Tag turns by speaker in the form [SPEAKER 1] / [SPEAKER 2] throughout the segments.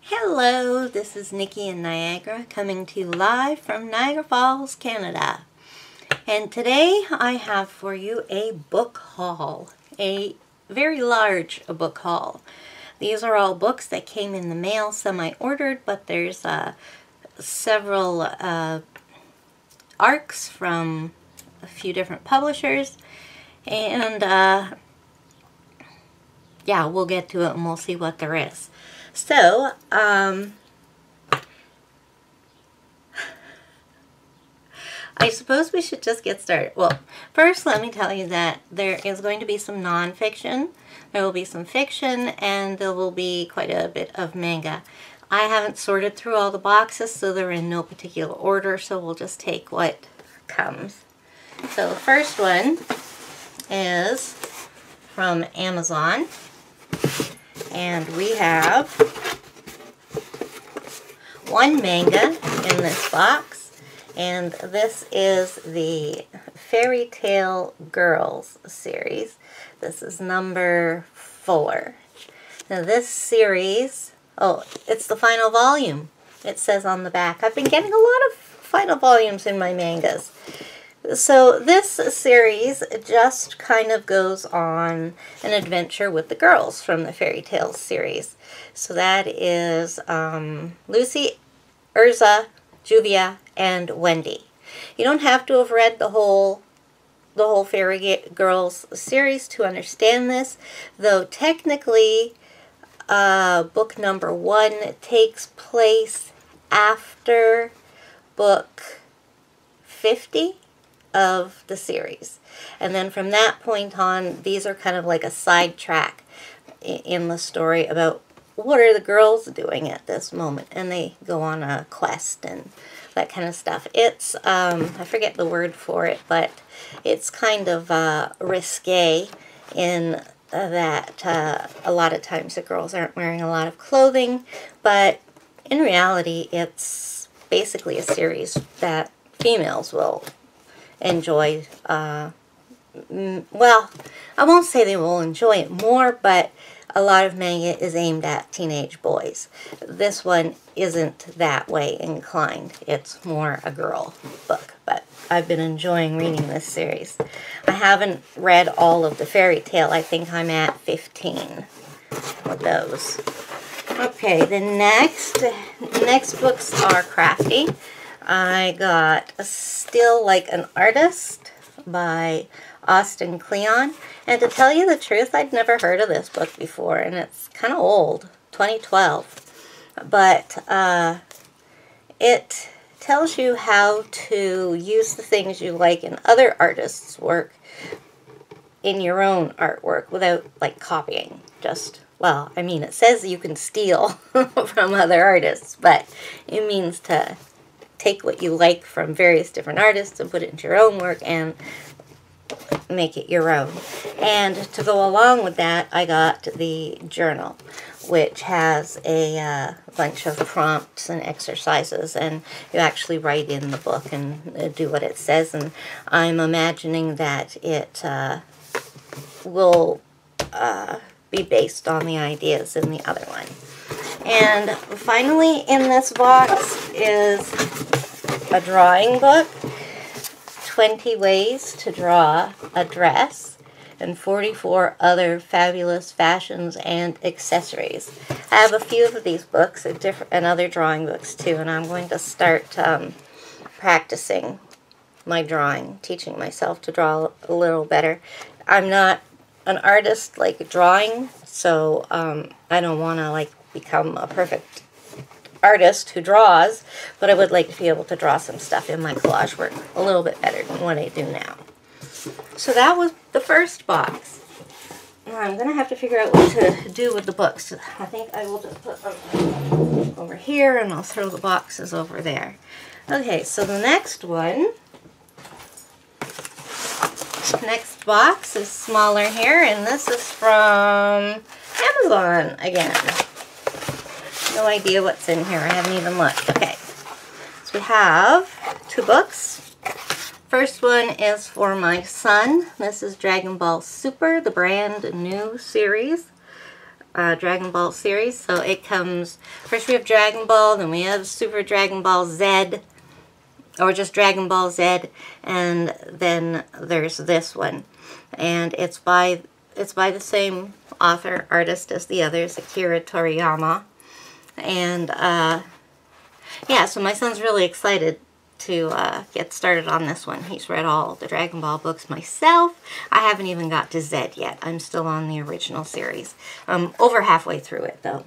[SPEAKER 1] Hello, this is Nikki in Niagara coming to you live from Niagara Falls, Canada. And today I have for you a book haul, a very large book haul. These are all books that came in the mail, some I ordered, but there's several arcs from a few different publishers. And yeah, we'll get to it and we'll see what there is. So, I suppose we should just get started. Well, first let me tell you that there is going to be some non-fiction, there will be some fiction, and there will be quite a bit of manga. I haven't sorted through all the boxes, so they're in no particular order, so we'll just take what comes. So the first one is from Amazon. And we have one manga in this box, and this is the Fairy Tale Girls series. This is number 4. Now this series, oh, it's the final volume, it says on the back. I've been getting a lot of final volumes in my mangas. So this series just kind of goes on an adventure with the girls from the Fairy Tales series. So that is Lucy, Urza, Juvia, and Wendy. You don't have to have read the whole Fairy Girls series to understand this, though technically book number 1 takes place after book 50 of the series. And then from that point on, these are kind of like a sidetrack in the story about what are the girls doing at this moment. And they go on a quest and that kind of stuff. It's, I forget the word for it, but it's kind of risque in that a lot of times the girls aren't wearing a lot of clothing, but in reality it's basically a series that females will enjoy. Well, I won't say they will enjoy it more, but a lot of manga is aimed at teenage boys. This one isn't that way inclined. It's more a girl book, but I've been enjoying reading this series. I haven't read all of the Fairy Tale. I think I'm at 15 with those. Okay, the next books are crafty. I got Still Like an Artist by Austin Kleon. And to tell you the truth, I'd never heard of this book before, and it's kind of old, 2012. But it tells you how to use the things you like in other artists' work in your own artwork without, like, copying. Just, well, I mean, it says you can steal from other artists, but it means to take what you like from various different artists and put it into your own work and make it your own. And to go along with that, I got the journal, which has a bunch of prompts and exercises, and you actually write in the book and do what it says. And I'm imagining that it will be based on the ideas in the other one. And finally in this box is a drawing book, 20 Ways to Draw a Dress, and 44 other fabulous fashions and accessories. I have a few of these books and other drawing books too, and I'm going to start practicing my drawing, teaching myself to draw a little better. I'm not an artist like drawing, so I don't want to like become a perfect artist who draws, but I would like to be able to draw some stuff in my collage work a little bit better than what I do now. So that was the first box. Now I'm going to have to figure out what to do with the books. I think I will just put them over here and I'll throw the boxes over there. Okay, so the next one, next box is smaller here, and this is from Amazon again. No idea what's in here. I haven't even looked. Okay. So we have 2 books. First one is for my son. This is Dragon Ball Super, the brand new series. Dragon Ball series. So it comes, first we have Dragon Ball, then we have Super Dragon Ball Z, or just Dragon Ball Z, and then there's this one. And it's by the same author, artist as the others, Akira Toriyama. And yeah, so my son's really excited to get started on this one. He's read all the Dragon Ball books myself. I haven't even got to Z yet. I'm still on the original series. I'm over halfway through it, though.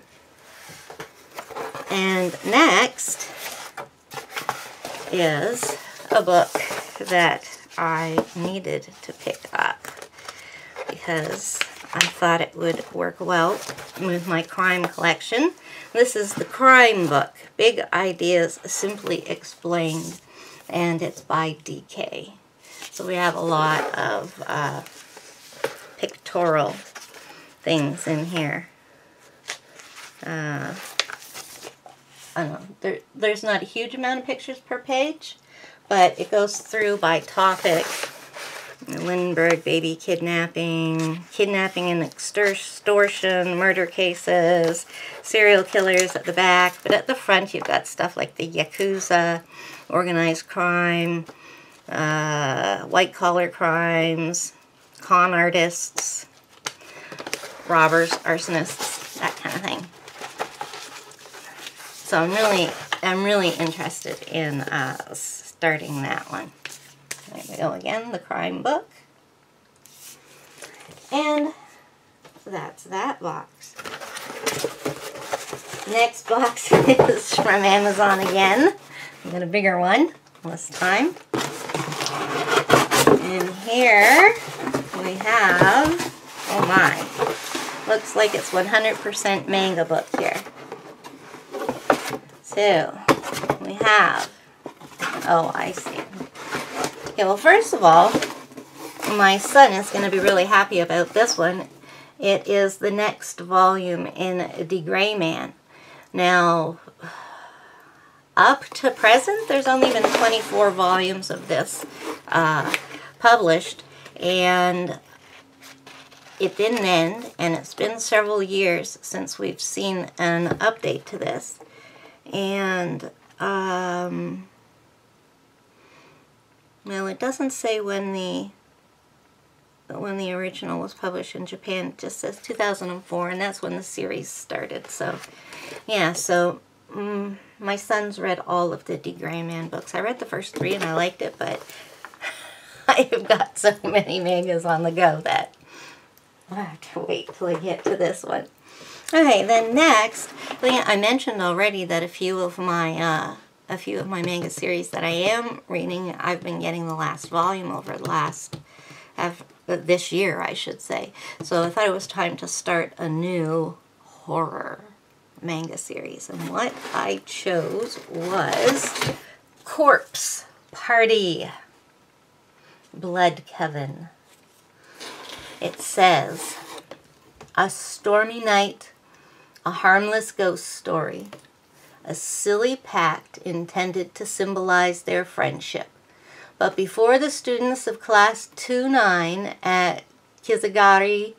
[SPEAKER 1] And next is a book that I needed to pick up because I thought it would work well with my crime collection. This is the crime book, Big Ideas Simply Explained, and it's by DK. So we have a lot of pictorial things in here. I don't know, there's not a huge amount of pictures per page, but it goes through by topic. Lindbergh baby kidnapping, and extortion, murder cases, serial killers at the back. But at the front you've got stuff like the Yakuza, organized crime, white-collar crimes, con artists, robbers, arsonists, that kind of thing. So I'm really interested in starting that one. There we go again, the crime book. And that's that box. Next box is from Amazon again. I got a bigger one this time. And here we have, oh my, looks like it's 100% manga book here. So we have, oh, I see. Okay, well, first of all, my son is going to be really happy about this one. It is the next volume in D.Gray-man. Now, up to present, there's only been 24 volumes of this published, and it didn't end, and it's been several years since we've seen an update to this. And, well, it doesn't say when the original was published in Japan. It just says 2004, and that's when the series started. So, yeah, so my son's read all of the D.Gray-man books. I read the first 3 and I liked it, but I have got so many mangas on the go that I have to wait till I get to this one. Okay, then next, I mentioned already that a few of my manga series that I am reading, I've been getting the last volume over this year, I should say. So I thought it was time to start a new horror manga series. And what I chose was Corpse Party, Blood Coven. It says, a stormy night, a harmless ghost story. A silly pact intended to symbolize their friendship. But before the students of Class 2-9 at Kizuragi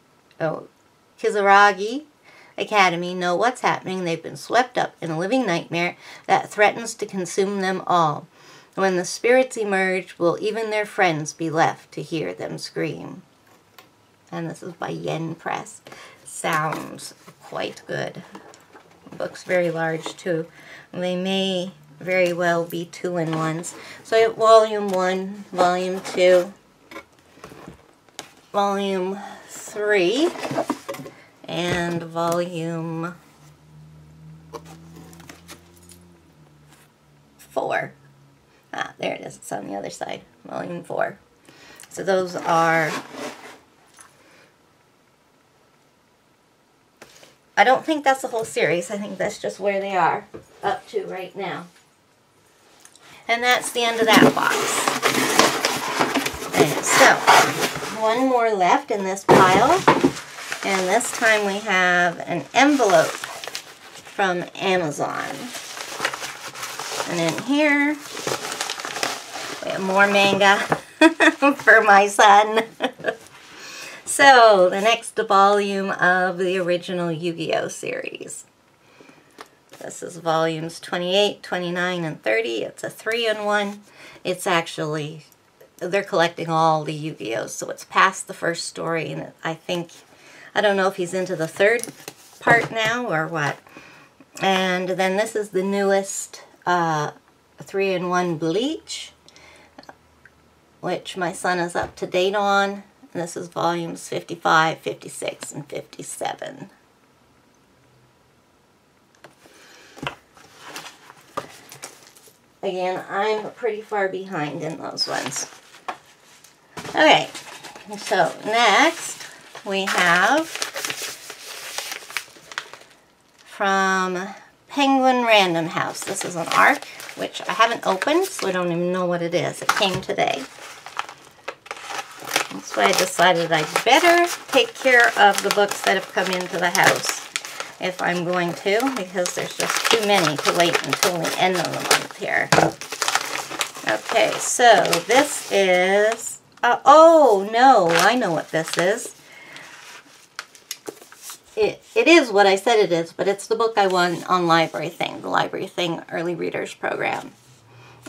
[SPEAKER 1] Academy know what's happening, they've been swept up in a living nightmare that threatens to consume them all. When the spirits emerge, will even their friends be left to hear them scream? And this is by Yen Press. Sounds quite good. The book's very large too. They may very well be 2-in-1s. So I have Volume 1, Volume 2, Volume 3, and Volume 4. Ah, there it is. It's on the other side. Volume 4. So those are... I don't think that's the whole series. I think that's just where they are up to right now. And that's the end of that box. And so, one more left in this pile. And this time we have an envelope from Amazon. And in here, we have more manga for my son. So, the next volume of the original Yu-Gi-Oh! Series. This is volumes 28, 29, and 30. It's a 3-in-1. It's actually, they're collecting all the Yu-Gi-Ohs, so it's past the first story, and I don't know if he's into the third part now or what. And then this is the newest 3-in-1 Bleach, which my son is up to date on. And this is volumes 55, 56, and 57. Again, I'm pretty far behind in those ones. Okay, so next we have from Penguin Random House. This is an arc, which I haven't opened, so I don't even know what it is. It came today. That's why I decided I'd better take care of the books that have come into the house if I'm going to, because there's just too many to wait until the end of the month here. Okay, so this is, oh no, I know what this is. It is what I said it is, but it's the book I won on Library Thing, the Library Thing Early Readers Program.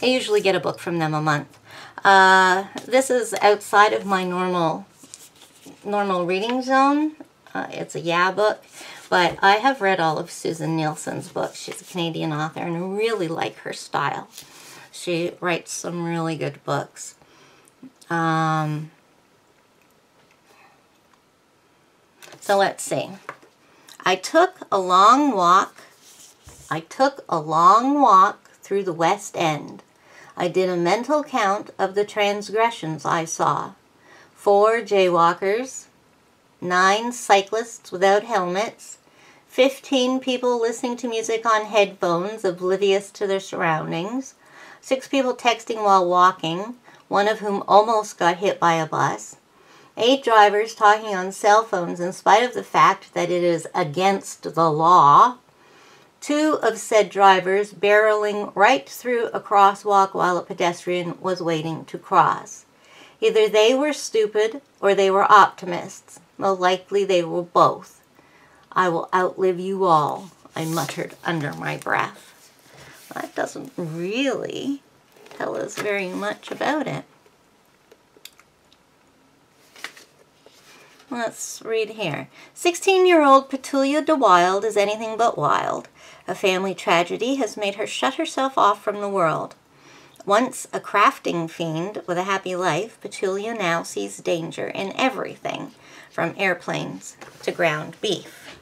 [SPEAKER 1] I usually get a book from them a month. This is outside of my normal reading zone. It's a YA book, but I have read all of Susan Nielsen's books. She's a Canadian author, and I really like her style. She writes some really good books. So let's see. I took a long walk through the West End. I did a mental count of the transgressions I saw. 4 jaywalkers, 9 cyclists without helmets, 15 people listening to music on headphones, oblivious to their surroundings, 6 people texting while walking, one of whom almost got hit by a bus, 8 drivers talking on cell phones in spite of the fact that it is against the law, 2 of said drivers barreling right through a crosswalk while a pedestrian was waiting to cross. Either they were stupid or they were optimists. Most likely they were both. I will outlive you all, I muttered under my breath. That doesn't really tell us very much about it. Let's read here. 16-year-old Petulia de Wilde is anything but wild. A family tragedy has made her shut herself off from the world. Once a crafting fiend with a happy life, Petulia now sees danger in everything, from airplanes to ground beef.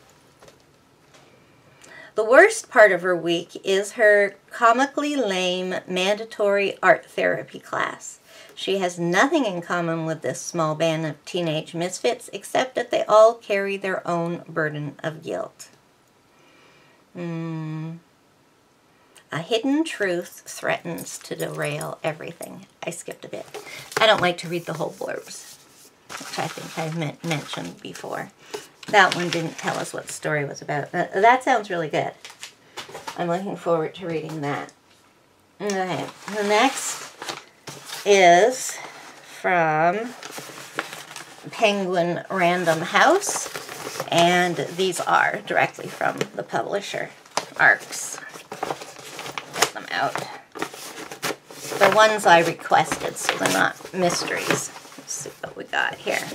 [SPEAKER 1] The worst part of her week is her comically lame mandatory art therapy class. She has nothing in common with this small band of teenage misfits except that they all carry their own burden of guilt. A hidden truth threatens to derail everything. I skipped a bit. I don't like to read the whole blurbs, which I think I've mentioned before. That one didn't tell us what the story was about. That sounds really good. I'm looking forward to reading that. Okay, the next is from Penguin Random House, and these are directly from the publisher, Arcs. Get them out. They're ones I requested, so they're not mysteries. Let's see what we got here.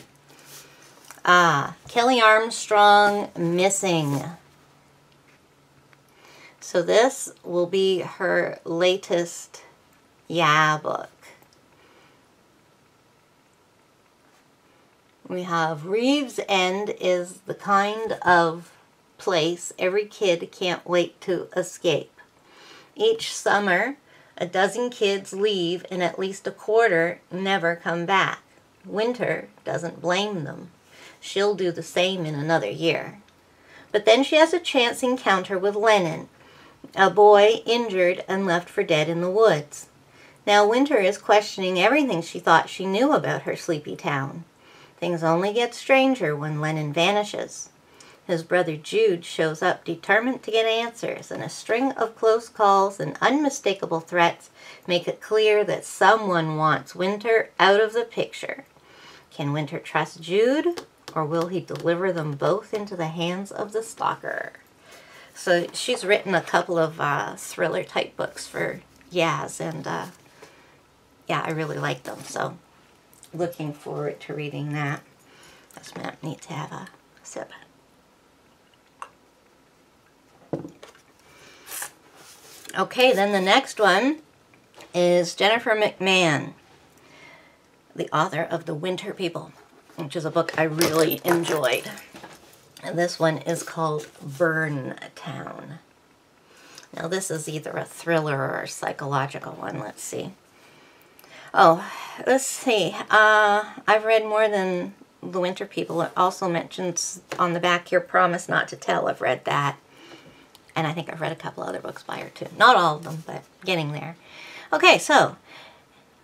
[SPEAKER 1] Kelly Armstrong Missing. So this will be her latest YA book. We have Reeves End is the kind of place every kid can't wait to escape. Each summer, a dozen kids leave and at least a quarter never come back. Winter doesn't blame them. She'll do the same in another year. But then she has a chance encounter with Lennon, a boy injured and left for dead in the woods. Now Winter is questioning everything she thought she knew about her sleepy town. Things only get stranger when Lennon vanishes. His brother Jude shows up determined to get answers, and a string of close calls and unmistakable threats make it clear that someone wants Winter out of the picture. Can Winter trust Jude, or will he deliver them both into the hands of the stalker? So she's written a couple of thriller-type books for Yaz, and yeah, I really like them, so looking forward to reading that. Just need to have a sip. Okay, then the next one is Jennifer McMahon, the author of The Winter People, which is a book I really enjoyed. And this one is called Burn Town. Now this is either a thriller or a psychological one. Let's see. Oh, let's see. I've read more than The Winter People. It also mentions on the back here, Promise Not to Tell. I've read that. And I think I've read a couple other books by her too. Not all of them, but getting there. Okay, so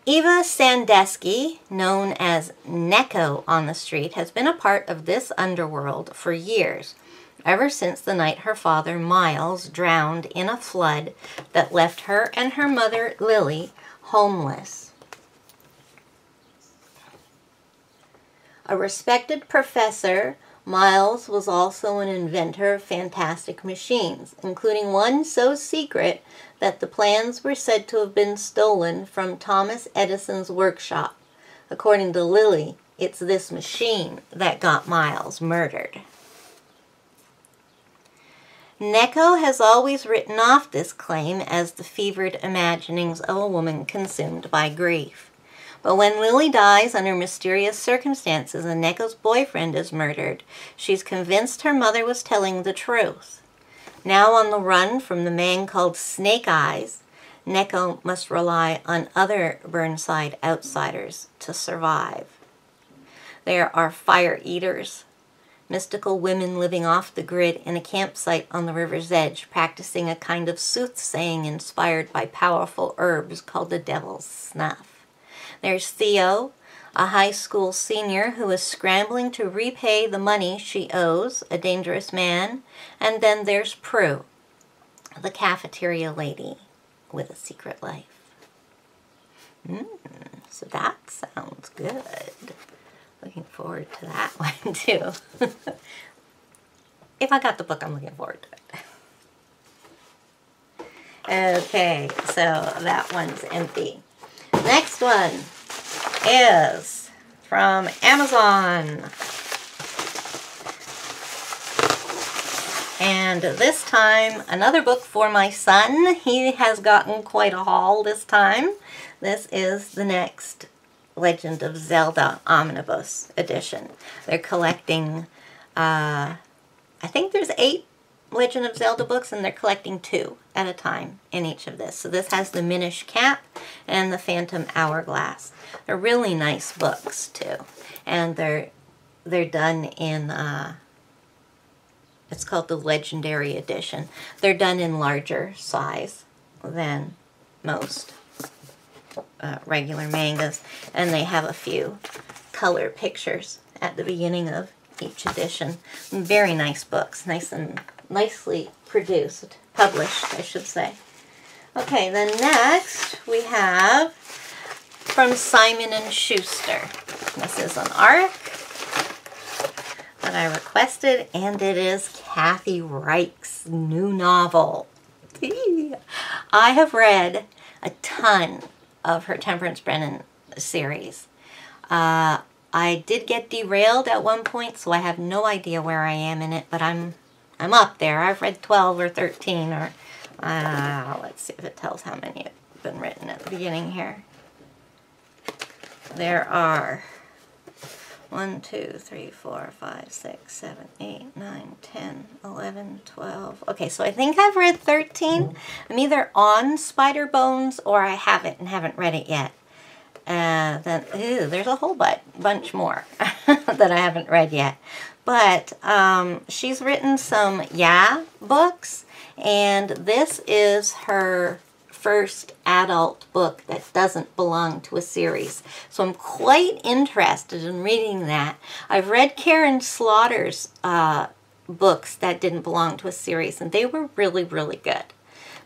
[SPEAKER 1] Eva Sandusky, known as Neko on the street, has been a part of this underworld for years, ever since the night her father, Miles, drowned in a flood that left her and her mother, Lily, homeless. A respected professor, Miles was also an inventor of fantastic machines, including one so secret that the plans were said to have been stolen from Thomas Edison's workshop. According to Lily, it's this machine that got Miles murdered. Neko has always written off this claim as the fevered imaginings of a woman consumed by grief. But when Lily dies under mysterious circumstances and Neko's boyfriend is murdered, she's convinced her mother was telling the truth. Now on the run from the man called Snake Eyes, Neko must rely on other Burnside outsiders to survive. There are fire eaters, mystical women living off the grid in a campsite on the river's edge, practicing a kind of soothsaying inspired by powerful herbs called the Devil's Snuff. There's Theo, a high school senior who is scrambling to repay the money she owes, a dangerous man. And then there's Prue, the cafeteria lady with a secret life. So that sounds good. Looking forward to that one too. If I got the book, I'm looking forward to it. Okay, so that one's empty. Next one is from Amazon. And this time, another book for my son. He has gotten quite a haul this time. This is the next Legend of Zelda Omnibus edition. They're collecting, I think there's 8 Legend of Zelda books, and they're collecting 2 at a time in each of this. So this has the Minish Cap and the Phantom Hourglass. They're really nice books too, and they're done in it's called the Legendary Edition. They're done in larger size than most regular mangas, and they have a few color pictures at the beginning of each edition. Very nice books, nice and nicely produced, published, I should say. Okay, then next we have from Simon & Schuster. This is an ARC that I requested, and it is Kathy Reich's new novel. I have read a ton of her Temperance Brennan series. I did get derailed at one point, so I have no idea where I am in it, but I'm up there. I've read 12 or 13, or let's see if it tells how many have been written at the beginning here. There are 1, 2, 3, 4, 5, 6, 7, 8, 9, 10, 11, 12. Okay, so I think I've read 13. I'm either on Spider Bones or I haven't and haven't read it yet. Then there's a whole bunch more that I haven't read yet. But she's written some books, and this is her first adult book that doesn't belong to a series. So I'm quite interested in reading that. I've read Karen Slaughter's books that didn't belong to a series, and they were really, really good.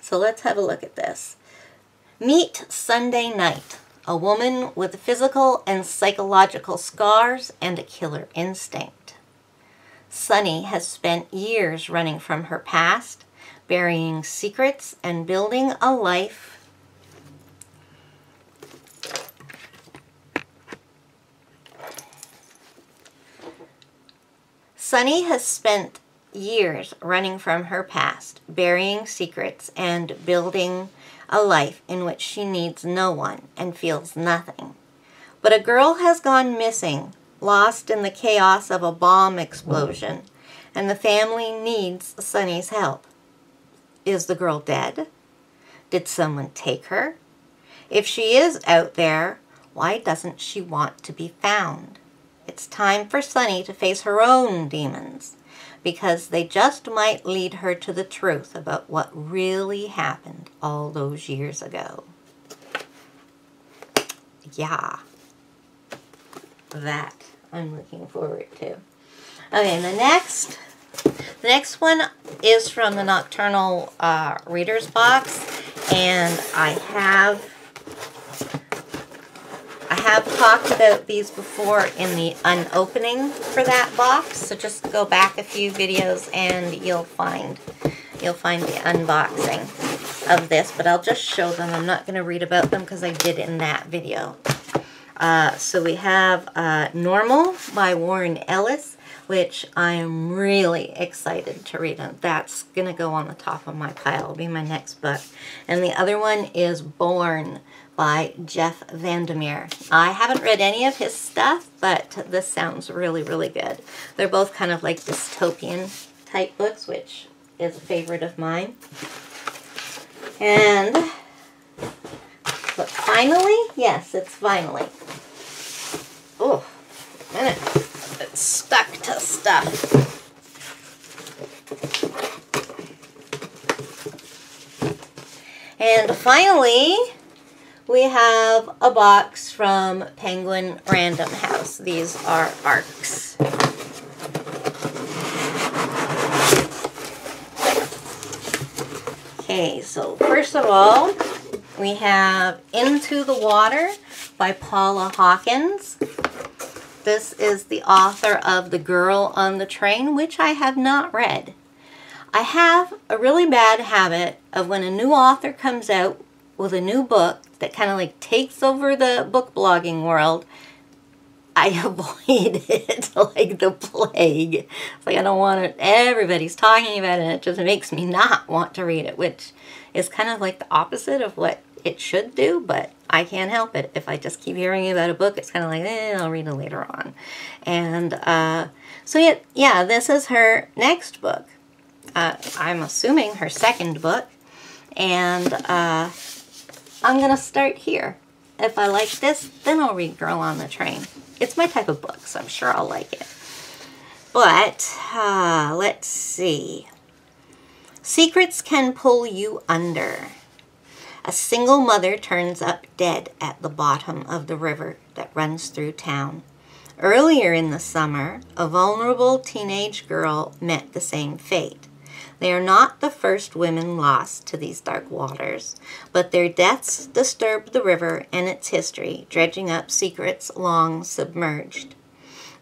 [SPEAKER 1] So let's have a look at this. Meet Sunday Night, a woman with physical and psychological scars and a killer instinct. Sunny has spent years running from her past, burying secrets and building a life Sunny has spent years running from her past, burying secrets and building a life in which she needs no one and feels nothing. But a girl has gone missing, lost in the chaos of a bomb explosion, and the family needs Sunny's help. Is the girl dead? Did someone take her? If she is out there, why doesn't she want to be found? It's time for Sunny to face her own demons, because they just might lead her to the truth about what really happened all those years ago. Yeah. That I'm looking forward to. Okay, the next one is from the Nocturnal Reader's Box, and I have talked about these before in the unopening for that box, so just go back a few videos and you'll find the unboxing of this, but I'll just show them. I'm not going to read about them because I did in that video. So we have Normal by Warren Ellis, which I am really excited to read. And that's going to go on the top of my pile. It'll be my next book. And the other one is Born by Jeff Vandermeer. I haven't read any of his stuff, but this sounds really, really good. They're both kind of like dystopian type books, which is a favorite of mine. And, but finally, yes, it's finally. Oh, a minute. It's stuck to stuff. And finally, we have a box from Penguin Random House. These are ARCs. Okay, so first of all, we have Into the Water by Paula Hawkins. This is the author of The Girl on the Train, which I have not read. I have a really bad habit of when a new author comes out with a new book that kind of like takes over the book blogging world, I avoid it like the plague. It's like I don't want it. Everybody's talking about it, and it just makes me not want to read it, which is kind of like the opposite of what it should do, but I can't help it. If I just keep hearing about a book, it's kind of like, I'll read it later on. And so yeah, this is her next book. I'm assuming her second book. And I'm going to start here. If I like this, then I'll read Girl on the Train. It's my type of book, so I'm sure I'll like it. But, let's see. Secrets can pull you under. A single mother turns up dead at the bottom of the river that runs through town. Earlier in the summer, a vulnerable teenage girl met the same fate. They are not the first women lost to these dark waters, but their deaths disturb the river and its history, dredging up secrets long submerged.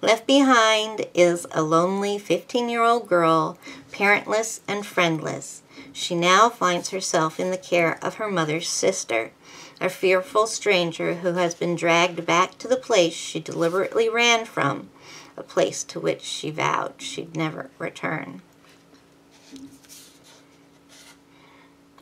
[SPEAKER 1] Left behind is a lonely 15-year-old girl, parentless and friendless. She now finds herself in the care of her mother's sister, a fearful stranger who has been dragged back to the place she deliberately ran from, a place to which she vowed she'd never return.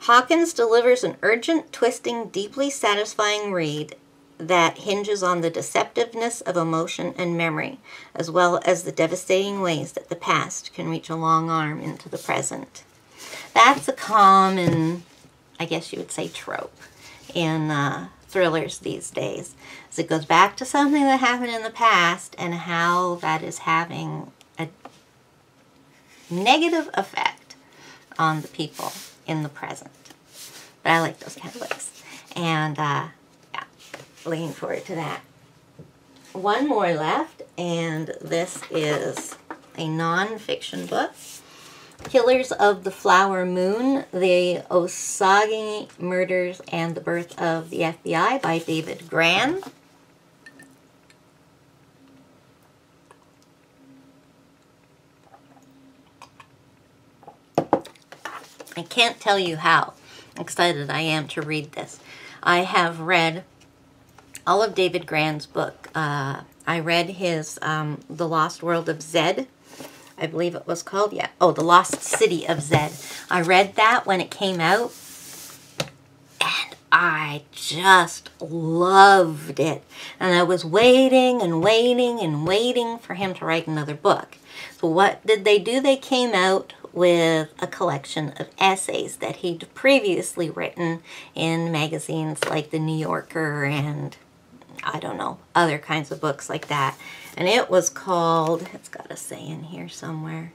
[SPEAKER 1] Hawkins delivers an urgent, twisting, deeply satisfying read that hinges on the deceptiveness of emotion and memory, as well as the devastating ways that the past can reach a long arm into the present. That's a common, I guess you would say, trope in thrillers these days. So it goes back to something that happened in the past and how that is having a negative effect on the people in the present. But I like those kind of books. And, yeah, looking forward to that. One more left, and this is a non-fiction book. Killers of the Flower Moon, The Osage Murders and the Birth of the FBI by David Gran. I can't tell you how excited I am to read this. I have read all of David Grann's book. I read his The Lost World of Zed, I believe it was called. Yeah. Oh, The Lost City of Zed. I read that when it came out, and I just loved it. And I was waiting and waiting and waiting for him to write another book. So what did they do? They came out with a collection of essays that he'd previously written in magazines like The New Yorker and, I don't know, other kinds of books like that. And it was called, it's got a say in here somewhere.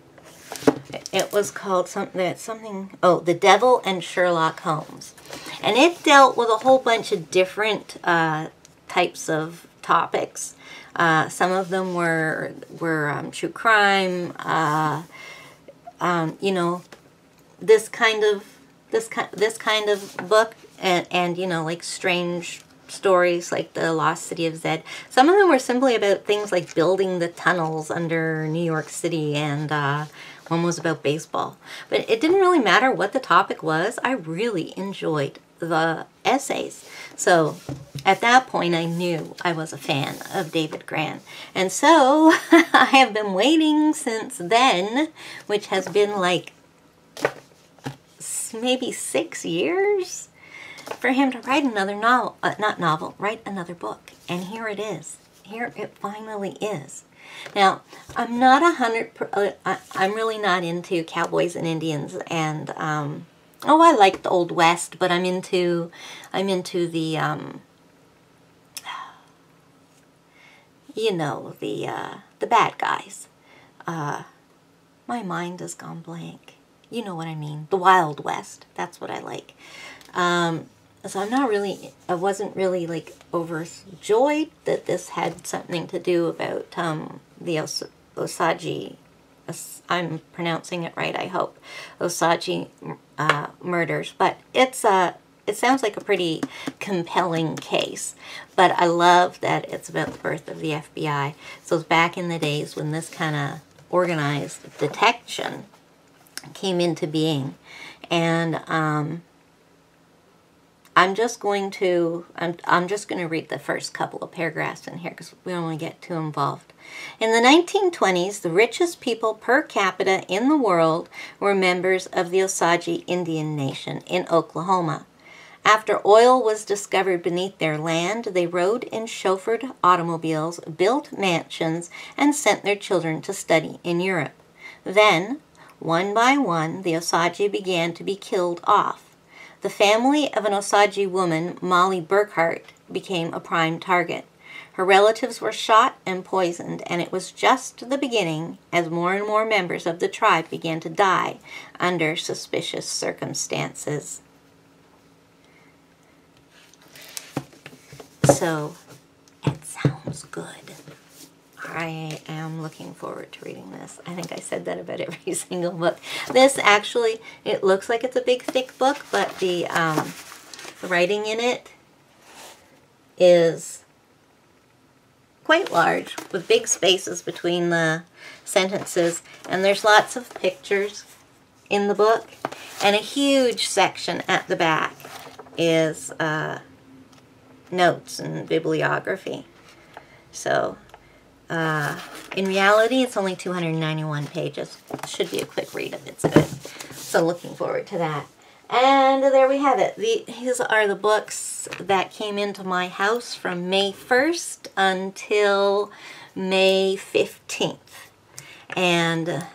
[SPEAKER 1] It was called something, oh, The Devil and Sherlock Holmes. And it dealt with a whole bunch of different types of topics. Some of them were true crime, you know, this kind of book, and you know, like strange stories like The Lost City of Zed. Some of them were simply about things like building the tunnels under New York City, and one was about baseball. But it didn't really matter what the topic was. I really enjoyed the essays. So at that point, I knew I was a fan of David Grann. And so I have been waiting since then, which has been like maybe 6 years, for him to write another novel, write another book. And here it is. Here it finally is. Now, I'm not I'm really not into cowboys and Indians, and oh, I like the Old West, but I'm into the you know, the bad guys. My mind has gone blank. You know what I mean? The Wild West. That's what I like. So I wasn't really like overjoyed that this had something to do about the Osage, I'm pronouncing it right, I hope, Osage murders. But it sounds like a pretty compelling case. But I love that it's about the birth of the FBI. So it's back in the days when this kind of organized detection came into being. And I'm just going to read the first couple of paragraphs in here because we don't want to get too involved. In the 1920s, the richest people per capita in the world were members of the Osage Indian Nation in Oklahoma. After oil was discovered beneath their land, they rode in chauffeured automobiles, built mansions, and sent their children to study in Europe. Then, one by one, the Osage began to be killed off. The family of an Osage woman, Molly Burkhart, became a prime target. Her relatives were shot and poisoned, and it was just the beginning as more and more members of the tribe began to die under suspicious circumstances. So, it sounds good. I am looking forward to reading this. I think I said that about every single book. This actually, it looks like it's a big, thick book, but the writing in it is quite large, with big spaces between the sentences, and there's lots of pictures in the book, and a huge section at the back is notes and bibliography. So, in reality, it's only 291 pages. It should be a quick read if it's good. So looking forward to that. And there we have it. These are the books that came into my house from May 1st until May 15th. And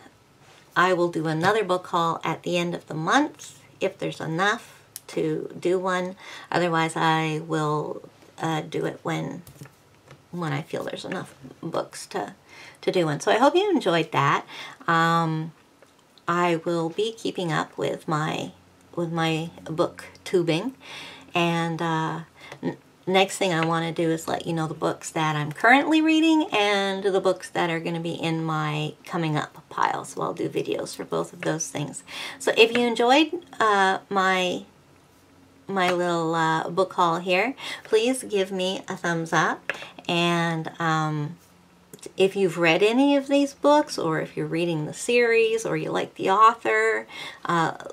[SPEAKER 1] I will do another book haul at the end of the month if there's enough to do one. Otherwise, I will do it when I feel there's enough books to do one. So I hope you enjoyed that. I will be keeping up with my book tubing, and next thing I want to do is let you know the books that I'm currently reading and the books that are going to be in my coming up pile. So I'll do videos for both of those things. So if you enjoyed my little book haul here, please give me a thumbs up and if you've read any of these books, or if you're reading the series, or you like the author,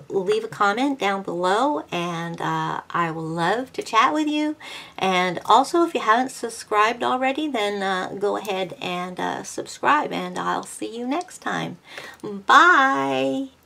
[SPEAKER 1] leave a comment down below, and I will love to chat with you. And also, if you haven't subscribed already, then go ahead and subscribe, and I'll see you next time. Bye!